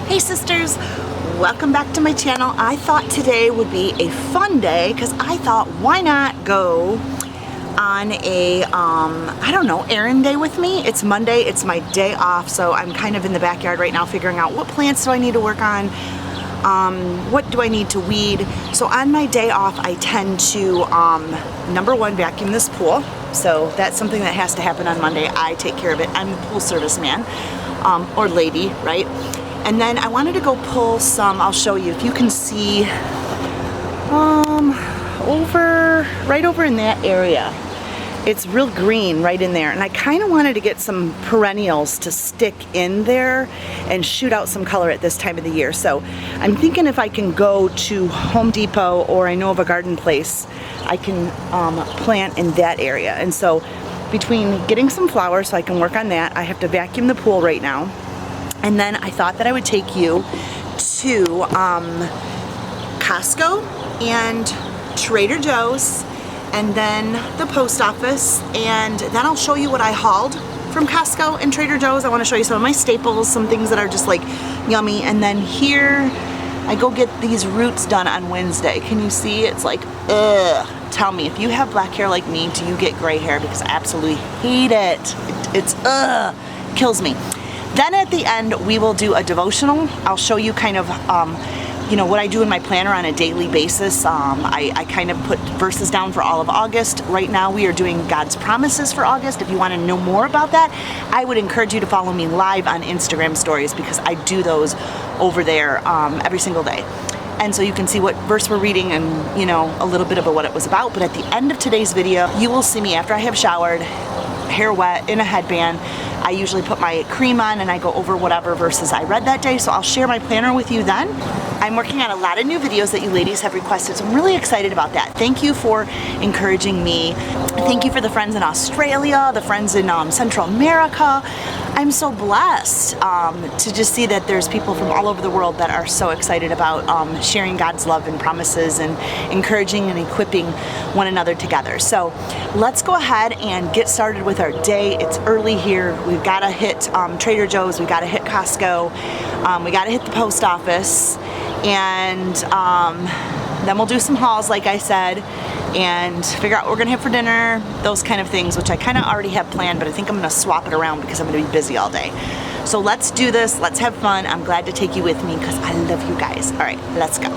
Hey sisters, welcome back to my channel. I thought today would be a fun day because I thought why not go on a, I don't know, errand day with me. It's Monday, it's my day off, so I'm kind of in the backyard right now figuring out what plants do I need to work on, what do I need to weed. So on my day off I tend to, number one, vacuum this pool. So that's something that has to happen on Monday. I take care of it. I'm the pool service man, or lady, right? And then I wanted to go pull some, I'll show you, if you can see, right over in that area. It's real green right in there. And I kind of wanted to get some perennials to stick in there and shoot out some color at this time of the year. So I'm thinking if I can go to Home Depot or I know of a garden place, I can plant in that area. And so between getting some flowers so I can work on that, I have to vacuum the pool right now. And then I thought that I would take you to Costco and Trader Joe's and then the post office, and then I'll show you what I hauled from Costco and Trader Joe's. I want to show you some of my staples, some things that are just like yummy. And then here I go get these roots done on Wednesday. Can you see? It's like, ugh. Tell me, if you have black hair like me, do you get gray hair? Because I absolutely hate it. It's kills me. Then at the end, we will do a devotional. I'll show you kind of, you know, what I do in my planner on a daily basis. I kind of put verses down for all of August. Right now, we are doing God's promises for August. If you want to know more about that, I would encourage you to follow me live on Instagram stories because I do those over there every single day. And so you can see what verse we're reading and, you know, a little bit of what it was about. But at the end of today's video, you will see me after I have showered, hair wet, in a headband. I usually put my cream on and I go over whatever verses I read that day, so I'll share my planner with you then. I'm working on a lot of new videos that you ladies have requested, so I'm really excited about that. Thank you for encouraging me. Thank you for the friends in Australia, the friends in Central America. I'm so blessed to just see that there's people from all over the world that are so excited about sharing God's love and promises and encouraging and equipping one another together. So let's go ahead and get started with our day. It's early here. We've got to hit Trader Joe's, we've got to hit Costco, we got to hit the post office, and then we'll do some hauls like I said and figure out what we're gonna have for dinner, those kind of things, which I kind of already have planned, but I think I'm gonna swap it around because I'm gonna be busy all day. So let's do this, let's have fun. I'm glad to take you with me because I love you guys. All right, let's go.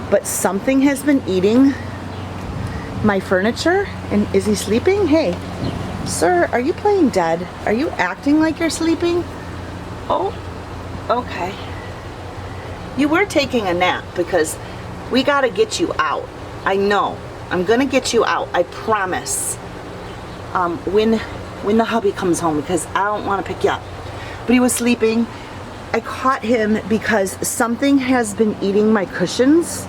But something has been eating my furniture, and is he sleeping? Hey, sir, are you playing dead? Are you acting like you're sleeping? Oh, okay. You were taking a nap because we gotta get you out. I know. I'm gonna get you out, I promise. When the hubby comes home, because I don't wanna pick you up. But he was sleeping. I caught him because something has been eating my cushions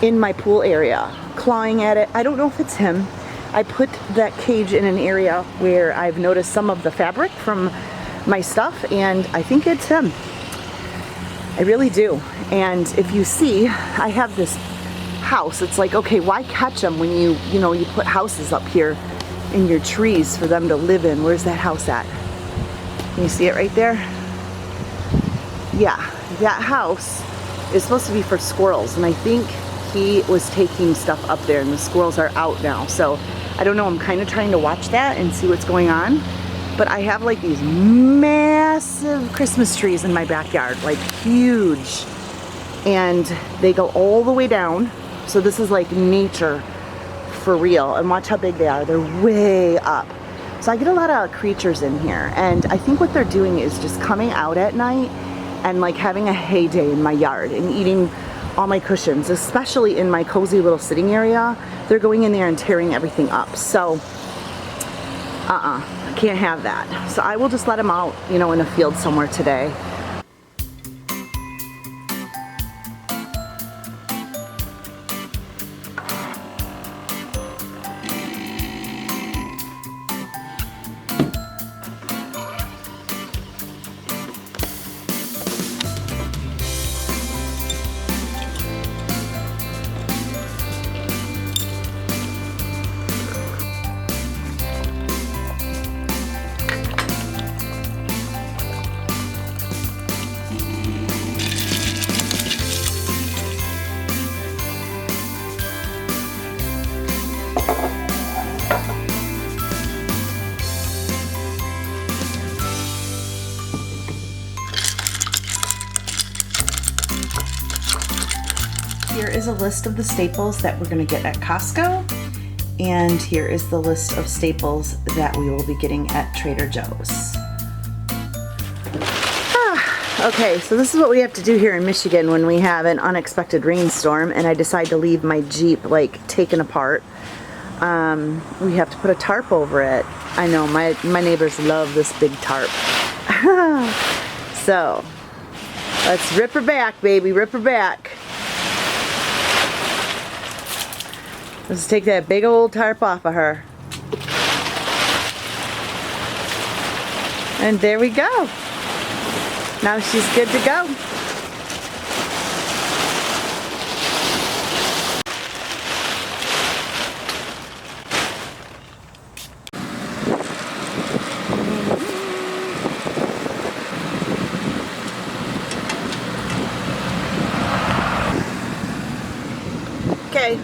in my pool area, clawing at it. I don't know if it's him. I put that cage in an area where I've noticed some of the fabric from my stuff, and I think it's him. I really do. And if you see, I have this house. It's like, okay, why catch them when you put houses up here in your trees for them to live in? Where's that house at? Can you see it right there? Yeah, that house is supposed to be for squirrels, and I think he was taking stuff up there and the squirrels are out now. So I don't know, I'm kind of trying to watch that and see what's going on. But I have like these massive Christmas trees in my backyard, like huge. And they go all the way down. So this is like nature for real. And watch how big they are. They're way up. So I get a lot of creatures in here. And I think what they're doing is just coming out at night and like having a heyday in my yard and eating all my cushions, especially in my cozy little sitting area. They're going in there and tearing everything up. So, I can't have that. So I will just let them out, you know, in a field somewhere today. Here is a list of the staples that we're gonna get at Costco, and here is the list of staples that we will be getting at Trader Joe's. Okay, so this is what we have to do here in Michigan when we have an unexpected rainstorm and I decide to leave my Jeep like taken apart. We have to put a tarp over it. I know, my neighbors love this big tarp. So, let's rip her back, baby, rip her back. Let's take that big old tarp off of her. And there we go. Now she's good to go. Okay.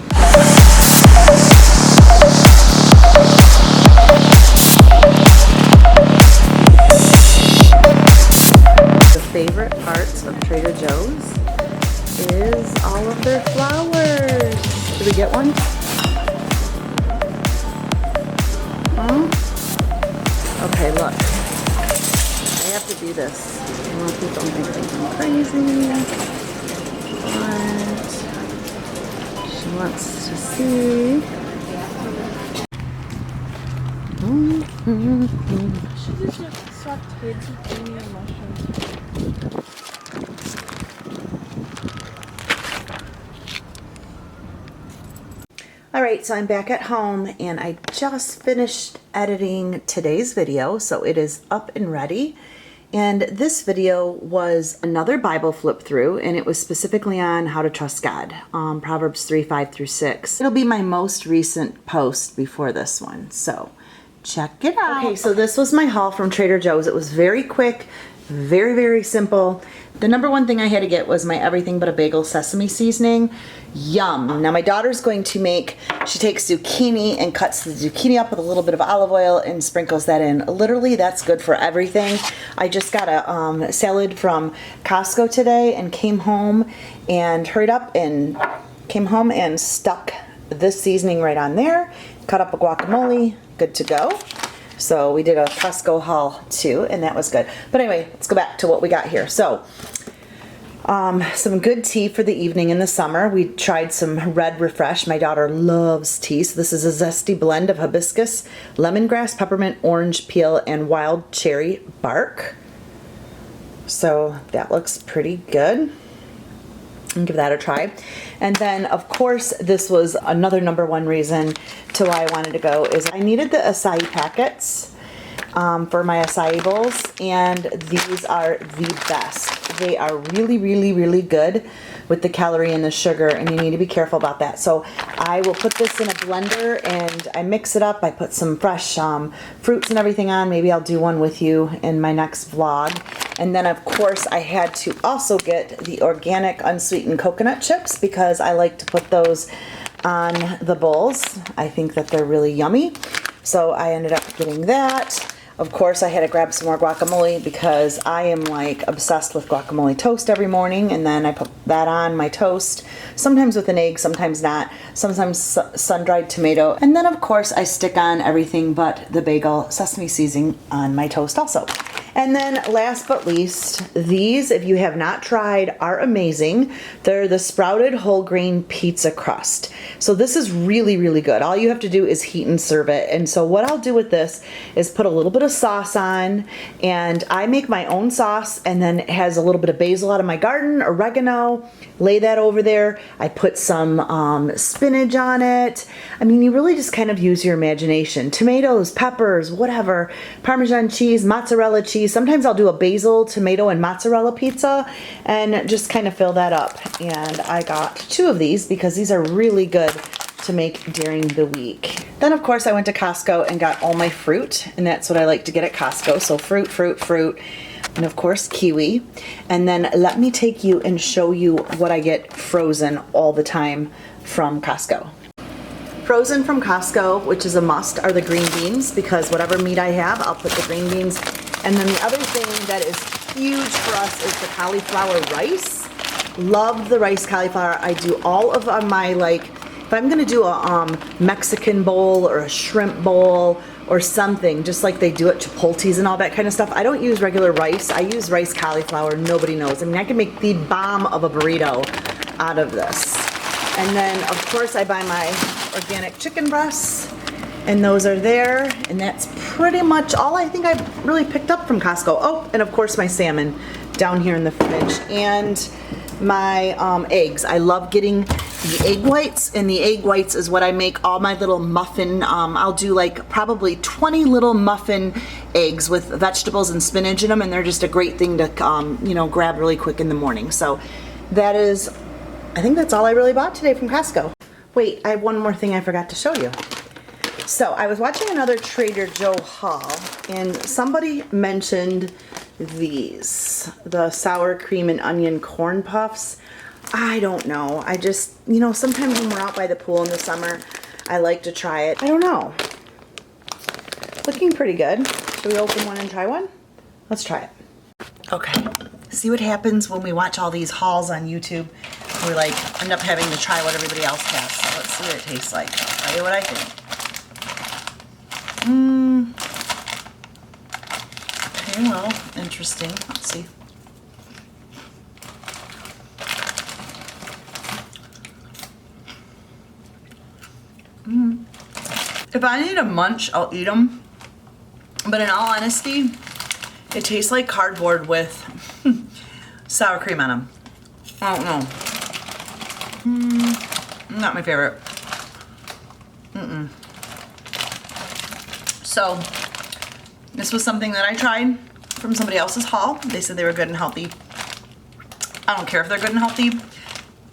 Favorite parts of Trader Joe's is all of their flowers. Did we get one? Huh? Okay, look. I have to do this. I don't think I'm thinking crazy. But she wants to see. Should just have sauteed zucchini and mushrooms. Alright, so I'm back at home and I just finished editing today's video, so it is up and ready. And this video was another Bible flip through, and it was specifically on how to trust God, Proverbs 3:5-6. It'll be my most recent post before this one, so check it out. Okay, so this was my haul from Trader Joe's. It was very quick, very, very simple. The number one thing I had to get was my Everything But a Bagel sesame seasoning. Yum. Now my daughter's going to make, she takes zucchini and cuts the zucchini up with a little bit of olive oil and sprinkles that in. Literally, that's good for everything. I just got a salad from Costco today and came home and hurried up and came home and stuck this seasoning right on there. Cut up a guacamole, good to go. So we did a Costco haul too, and that was good. But anyway, let's go back to what we got here. So, some good tea for the evening in the summer. We tried some Red Refresh. My daughter loves tea. So this is a zesty blend of hibiscus, lemongrass, peppermint, orange peel, and wild cherry bark. So that looks pretty good. And give that a try. And then of course this was another number one reason to why I wanted to go is I needed the acai packets for my acai bowls, and these are the best. They are really, really, really good with the calorie and the sugar, and you need to be careful about that. So I will put this in a blender and I mix it up. I put some fresh fruits and everything on. Maybe I'll do one with you in my next vlog. And then of course I had to also get the organic unsweetened coconut chips because I like to put those on the bowls. I think that they're really yummy. So I ended up getting that. Of course I had to grab some more guacamole because I am like obsessed with guacamole toast every morning, and then I put that on my toast, sometimes with an egg, sometimes not, sometimes sun-dried tomato. And then of course I stick on Everything But the Bagel sesame seasoning on my toast also. And then last but least, these, if you have not tried, are amazing. They're the sprouted whole grain pizza crust. So this is really, really good. All you have to do is heat and serve it. And so what I'll do with this is put a little bit of sauce on, and I make my own sauce, and then it has a little bit of basil out of my garden, oregano, lay that over there. I put some spinach on it. I mean, you really just kind of use your imagination. Tomatoes, peppers, whatever, Parmesan cheese, mozzarella cheese. Sometimes I'll do a basil, tomato, and mozzarella pizza and just kind of fill that up. And I got 2 of these because these are really good to make during the week. Then of course I went to Costco and got all my fruit, and that's what I like to get at Costco. So fruit, fruit, fruit, and of course kiwi. And then let me take you and show you what I get frozen all the time from Costco. Frozen from Costco, which is a must, are the green beans, because whatever meat I have, I'll put the green beans. And then the other thing that is huge for us is the cauliflower rice. Love the rice cauliflower. I do all of my, like, if I'm gonna do a Mexican bowl or a shrimp bowl or something, just like they do at Chipotle's and all that kind of stuff, I don't use regular rice. I use rice cauliflower. Nobody knows. I mean, I can make the bomb of a burrito out of this. And then, of course, I buy my organic chicken breasts, and those are there. And that's pretty much all I think I've really picked up from Costco. Oh, and of course, my salmon down here in the fridge. And my eggs. I love getting the egg whites, and the egg whites is what I make all my little muffin. I'll do like probably 20 little muffin eggs with vegetables and spinach in them, and they're just a great thing to you know, grab really quick in the morning. So that is, I think that's all I really bought today from Costco. Wait, I have one more thing I forgot to show you. So I was watching another Trader Joe haul, and somebody mentioned these, the sour cream and onion corn puffs. I don't know. I just, you know, sometimes when we're out by the pool in the summer, I like to try it. I don't know. Looking pretty good. Should we open one and try one? Let's try it. Okay. See what happens when we watch all these hauls on YouTube? We like end up having to try what everybody else has. So let's see what it tastes like. I'll tell you what I think. Okay, well, interesting. Let's see. If I need a munch, I'll eat them. But in all honesty, it tastes like cardboard with sour cream on them. I don't know. Not my favorite. So, this was something that I tried from somebody else's haul. They said they were good and healthy. I don't care if they're good and healthy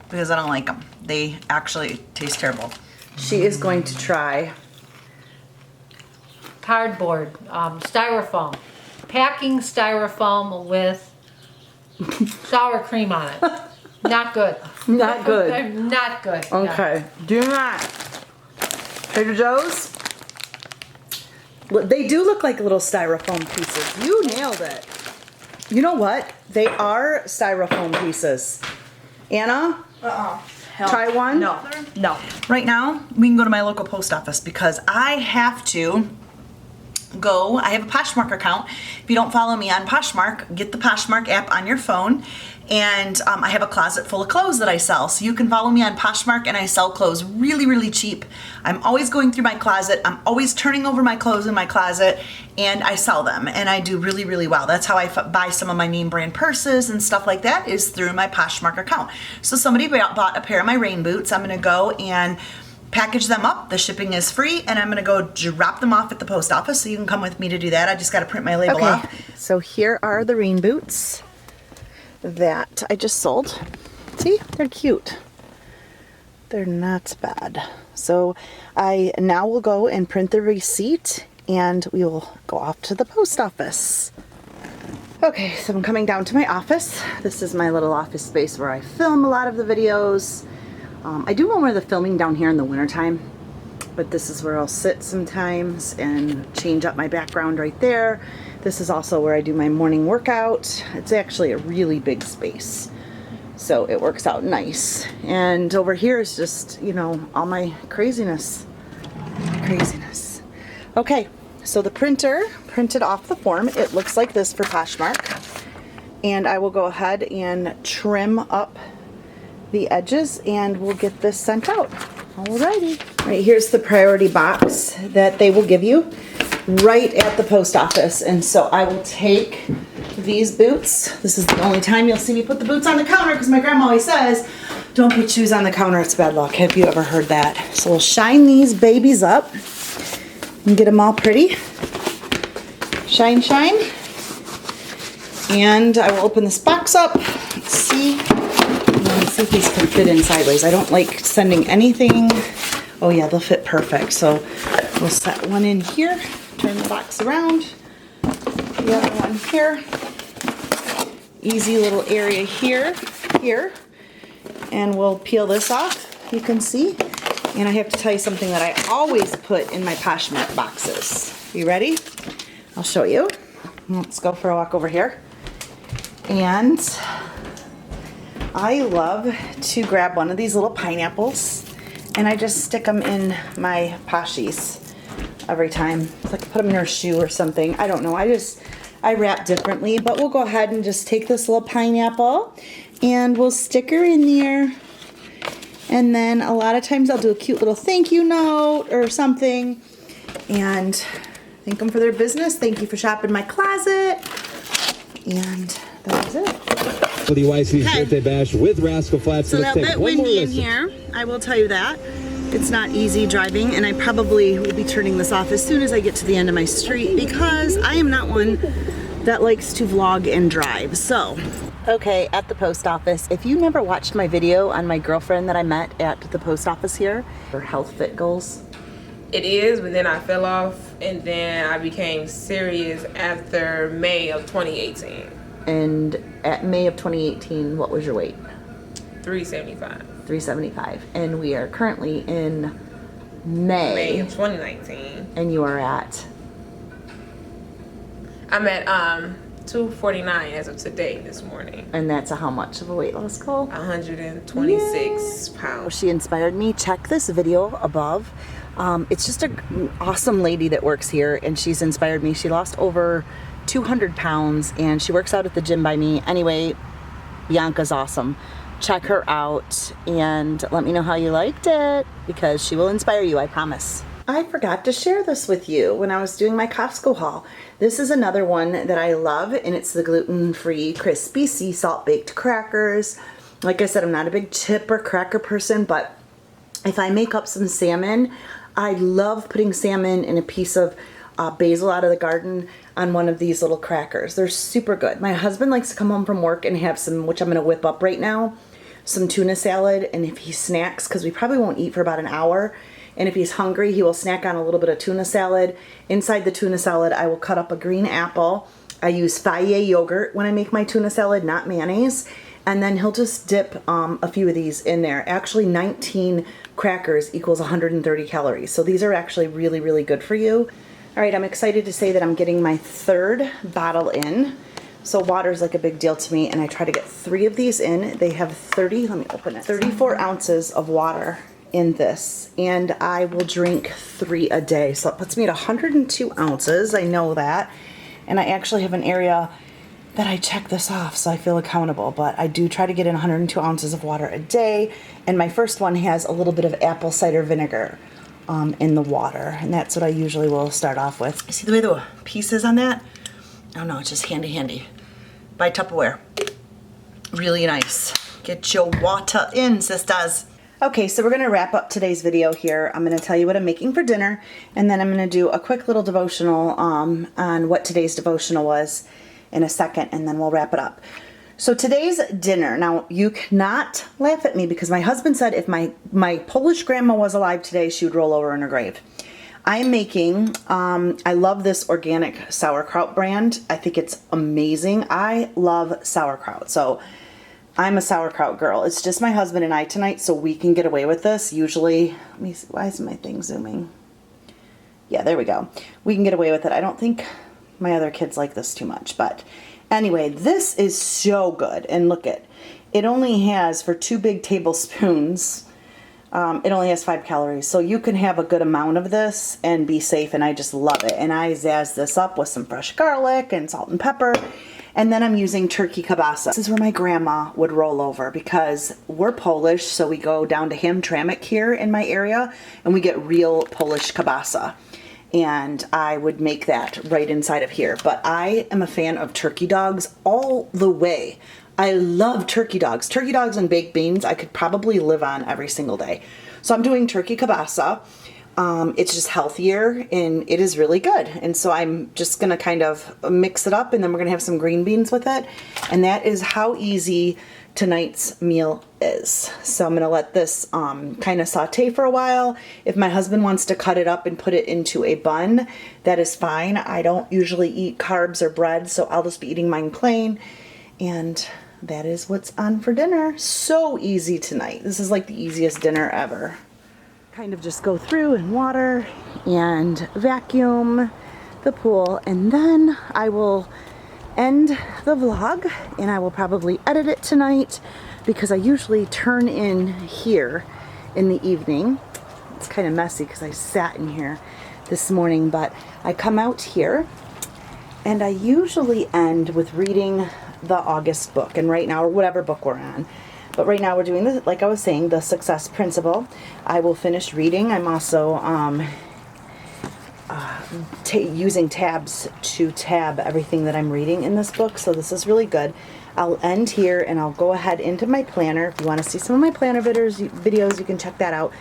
because I don't like them. They actually taste terrible. She is going to try cardboard, styrofoam, packing styrofoam with sour cream on it. Not good. Not good. Not good. Okay. Do not. Trader Joe's. They do look like little styrofoam pieces. You nailed it. You know what? They are styrofoam pieces. Anna? Try one? No. No. Right now, we can go to my local post office because I have to go. I have a Poshmark account. If you don't follow me on Poshmark, get the Poshmark app on your phone. And I have a closet full of clothes that I sell. So you can follow me on Poshmark, and I sell clothes really, really cheap. I'm always going through my closet. I'm always turning over my clothes in my closet, and I sell them. And I do really, really well. That's how I buy some of my name brand purses and stuff like that, is through my Poshmark account. So somebody bought a pair of my rain boots. I'm gonna go and package them up. The shipping is free, and I'm gonna go drop them off at the post office, so you can come with me to do that. I just gotta print my label off. So here are the rain boots that I just sold. See, they're cute. They're not bad. So I now will go and print the receipt, and we will go off to the post office. Okay, so I'm coming down to my office. This is my little office space where I film a lot of the videos. I do more of the filming down here in the wintertime, but this is where I'll sit sometimes and change up my background right there. This is also where I do my morning workout. It's actually a really big space, so it works out nice. And over here is just, you know, all my craziness. Okay, so the printer printed off the form. It looks like this for Poshmark. And I will go ahead and trim up the edges, and we'll get this sent out. Alrighty. Right, here's the priority box that they will give you right at the post office. And so I will take these boots. This is the only time you'll see me put the boots on the counter, because my grandma always says, don't put shoes on the counter, it's bad luck. Have you ever heard that? So we'll shine these babies up and get them all pretty. Shine, shine. And I will open this box up. Let's see. Let's see if these can fit in sideways. I don't like sending anything. Oh yeah, they'll fit perfect. So we'll set one in here, turn the box around, the other one here. Easy little area here, and we'll peel this off, you can see. And I have to tell you something that I always put in my Poshmark boxes. You ready? I'll show you. Let's go for a walk over here. And I love to grab one of these little pineapples and I just stick them in my Poshies every time. It's like put them in her shoe or something. I don't know. I wrap differently, but we'll go ahead and just take this little pineapple and we'll stick her in there. And then a lot of times I'll do a cute little thank you note or something and thank them for their business. Thank you for shopping my closet. And that was it. For the YC's birthday bash with Rascal Flatts. So a little bit windy in here, I will tell you that. It's not easy driving, and I probably will be turning this off as soon as I get to the end of my street because I am not one that likes to vlog and drive. So, okay, at the post office. If you never watched my video on my girlfriend that I met at the post office here, her health fit goals. It is, but then I fell off, and then I became serious after May of 2018. And at May of 2018, what was your weight? 375. 375. And we are currently in May of 2019. And you are at? I'm at 249 as of today, this morning. And that's a how much of a weight loss goal? 126 pounds. She inspired me. Check this video above. It's just an awesome lady that works here, and she's inspired me. She lost over 200 pounds, and she works out at the gym by me. Anyway, Bianca's awesome. Check her out, and let me know how you liked it, because she will inspire you, I promise. I forgot to share this with you when I was doing my Costco haul. This is another one that I love, and it's the gluten-free crispy sea salt baked crackers. Like I said, I'm not a big chip or cracker person, but if I make up some salmon, I love putting salmon in a piece of basil out of the garden on one of these little crackers. They're super good. My husband likes to come home from work and have some, which I'm gonna whip up right now, some tuna salad, and if he snacks, because we probably won't eat for about an hour, and if he's hungry, he will snack on a little bit of tuna salad. Inside the tuna salad, I will cut up a green apple. I use Fage yogurt when I make my tuna salad, not mayonnaise. And then he'll just dip a few of these in there. Actually, 19 crackers equals 130 calories. So these are actually really, really good for you. All right, I'm excited to say that I'm getting my third bottle in. So water is like a big deal to me, and I try to get 3 of these in. They have 34 ounces of water in this, and I will drink 3 a day. So it puts me at 102 ounces, I know that. And I actually have an area that I check this off, so I feel accountable, but I do try to get in 102 ounces of water a day, and my first one has a little bit of apple cider vinegar in the water, and that's what I usually will start off with. You see the way the piece is on that? Oh no, it's just handy. Buy Tupperware. Really nice. Get your water in, sisters. Okay, so we're gonna wrap up today's video here. I'm gonna tell you what I'm making for dinner, and then I'm gonna do a quick little devotional on what today's devotional was in a second, and then we'll wrap it up. So today's dinner, now you cannot laugh at me because my husband said if my Polish grandma was alive today, she would roll over in her grave. I am making, I love this organic sauerkraut brand. I think it's amazing. I love sauerkraut. So I'm a sauerkraut girl. It's just my husband and I tonight, so we can get away with this. Usually, let me see, why is my thing zooming? Yeah, there we go. We can get away with it. I don't think my other kids like this too much, but anyway, this is so good. And look it only has, for 2 big tablespoons, it only has 5 calories. So you can have a good amount of this and be safe, and I just love it. And I zazz this up with some fresh garlic and salt and pepper. And then I'm using turkey kielbasa. This is where my grandma would roll over because we're Polish, so we go down to Hamtramck here in my area, and we get real Polish kielbasa. And I would make that right inside of here. But I am a fan of turkey dogs all the way. I love turkey dogs. Turkey dogs and baked beans I could probably live on every single day. So I'm doing turkey kielbasa. It's just healthier and it is really good. And so I'm just gonna kind of mix it up, and then we're gonna have some green beans with it. And that is how easy tonight's meal is. So I'm gonna let this kind of saute for a while. If my husband wants to cut it up and put it into a bun, that is fine. I don't usually eat carbs or bread, so I'll just be eating mine plain. And that is what's on for dinner. So easy tonight. This is like the easiest dinner ever. Kind of just go through and water and vacuum the pool, and then I will end the vlog, and I will probably edit it tonight, because I usually turn in here in the evening. It's kind of messy because I sat in here this morning, but I come out here and I usually end with reading the August book, and right now, or whatever book we're on. But right now we're doing this, like I was saying, the Success Principle. I will finish reading. I'm also using tabs to tab everything that I'm reading in this book, so this is really good. I'll end here and I'll go ahead into my planner. If you want to see some of my planner videos, you can check that out.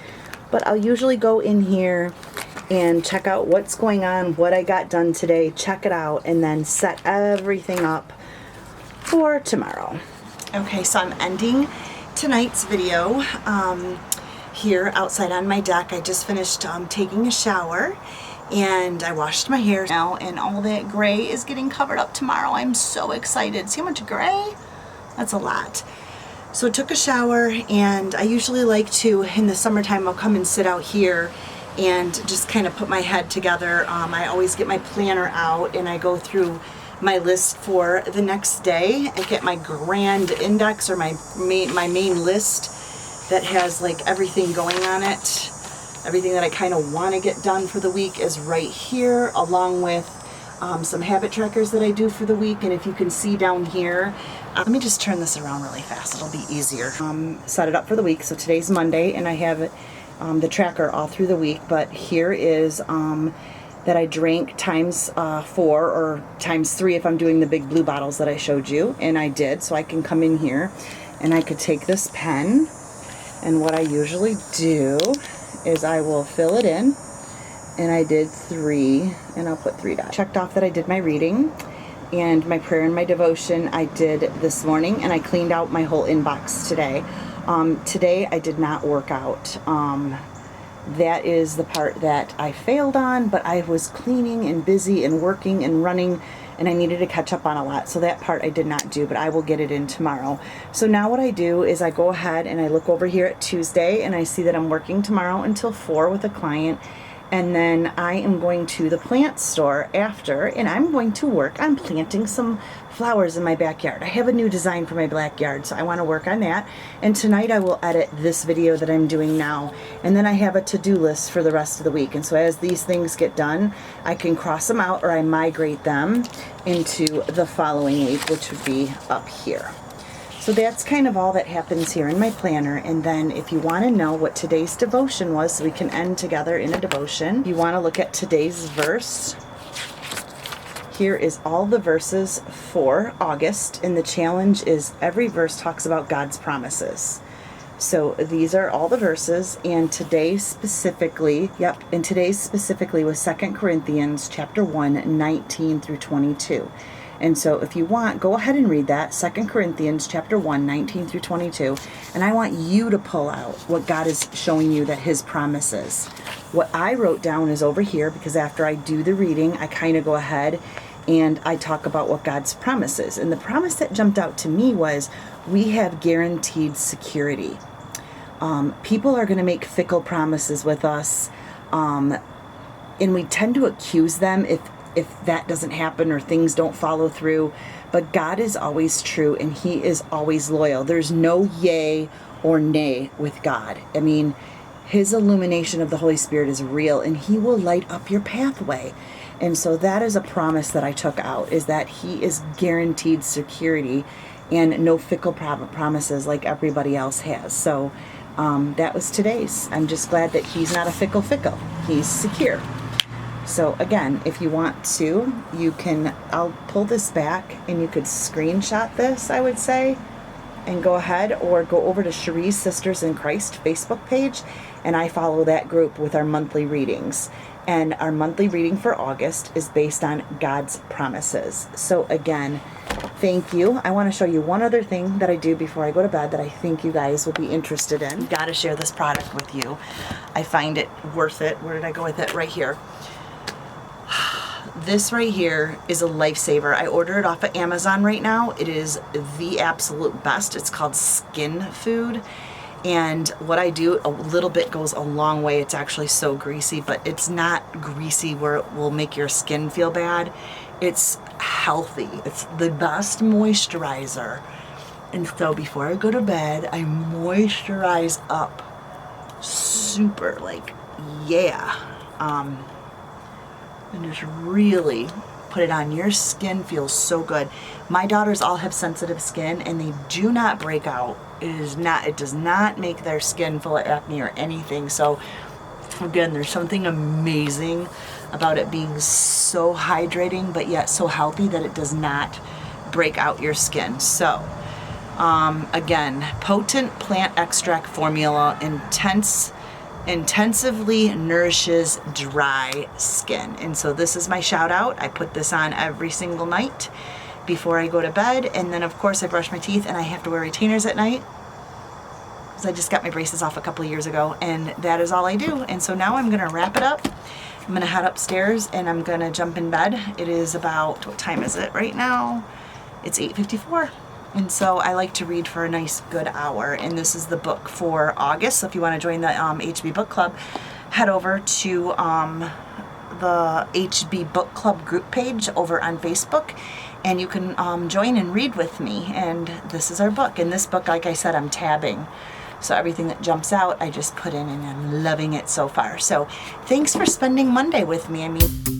But I'll usually go in here and check out what's going on, what I got done today, check it out, and then set everything up for tomorrow. Okay, so I'm ending tonight's video here outside on my deck. I just finished taking a shower, and I washed my hair now, and all that gray is getting covered up tomorrow. I'm so excited. See how much gray? That's a lot. So I took a shower, and I usually like to, in the summertime, I'll come and sit out here and just kind of put my head together. I always get my planner out and I go through my list for the next day. I get my grand index, or my main list that has like everything going on it. Everything that I kind of want to get done for the week is right here, along with some habit trackers that I do for the week. And if you can see down here, let me just turn this around really fast, it'll be easier. Set it up for the week. So today's Monday, and I have it, the tracker all through the week, but here is that I drank times 4 or times 3 if I'm doing the big blue bottles that I showed you, and I did. So I can come in here and I could take this pen, and what I usually do is I will fill it in, and I did 3, and I'll put 3 dots. Checked off that I did my reading, and my prayer and my devotion I did this morning, and I cleaned out my whole inbox today. Today I did not work out. That is the part that I failed on, but I was cleaning and busy and working and running, and I needed to catch up on a lot. So that part I did not do, but I will get it in tomorrow. So now what I do is I go ahead and I look over here at Tuesday, and I see that I'm working tomorrow until 4 with a client. And then I am going to the plant store after, and I'm going to work on planting some flowers in my backyard. I have a new design for my backyard, so I want to work on that. And tonight I will edit this video that I'm doing now. And then I have a to-do list for the rest of the week. And so as these things get done, I can cross them out, or I migrate them into the following week, which would be up here. So that's kind of all that happens here in my planner. And then if you want to know what today's devotion was, so we can end together in a devotion, you want to look at today's verse. Here is all the verses for August, and the challenge is every verse talks about God's promises. So these are all the verses, and today specifically, today's specifically was 2 Corinthians chapter 1, 19 through 22. And so if you want, go ahead and read that, 2 Corinthians chapter 1, 19 through 22. And I want you to pull out what God is showing you that his promises. What I wrote down is over here, because after I do the reading, I kind of go ahead and I talk about what God's promises. And the promise that jumped out to me was, we have guaranteed security. People are going to make fickle promises with us. And we tend to accuse them if that doesn't happen or things don't follow through. But God is always true, and he is always loyal. There's no yay or nay with God. I mean, his illumination of the Holy Spirit is real, and he will light up your pathway. And so that is a promise that I took out, is that he is guaranteed security and no fickle promises like everybody else has. So that was today's. I'm just glad that he's not a fickle. He's secure. So again, if you want to, you can, I'll pull this back and you could screenshot this, I would say, and go ahead, or go over to Cherie's Sisters in Christ Facebook page, and I follow that group with our monthly readings. And our monthly reading for August is based on God's promises. So again, thank you. I want to show you one other thing that I do before I go to bed that I think you guys will be interested in. Got to share this product with you. I find it worth it. Where did I go with it? Right here. This right here is a lifesaver. I order it off of Amazon right now. It is the absolute best. It's called Skin Food. And what I do, a little bit goes a long way. It's actually so greasy, but it's not greasy where it will make your skin feel bad. It's healthy. It's the best moisturizer And so before I go to bed, I moisturize up super, like, yeah. And just really put it on. Your skin feels so good. My daughters all have sensitive skin and they do not break out. It does not make their skin full of acne or anything. So again, there's something amazing about it being so hydrating but yet so healthy that it does not break out your skin. So again, potent plant extract formula, intensively nourishes dry skin. And so this is my shout out. I put this on every single night before I go to bed, and then of course I brush my teeth and I have to wear retainers at night because I just got my braces off a couple of years ago, and that is all I do. And so now I'm gonna wrap it up. I'm gonna head upstairs and I'm gonna jump in bed. It is about, what time is it right now? It's 8:54. And so I like to read for a nice good hour, and this is the book for August. So if you want to join the HB Book Club, head over to the HB Book Club group page over on Facebook, and you can join and read with me. And this is our book. And this book, like I said, I'm tabbing. So everything that jumps out, I just put in, and I'm loving it so far. So thanks for spending Monday with me. I mean...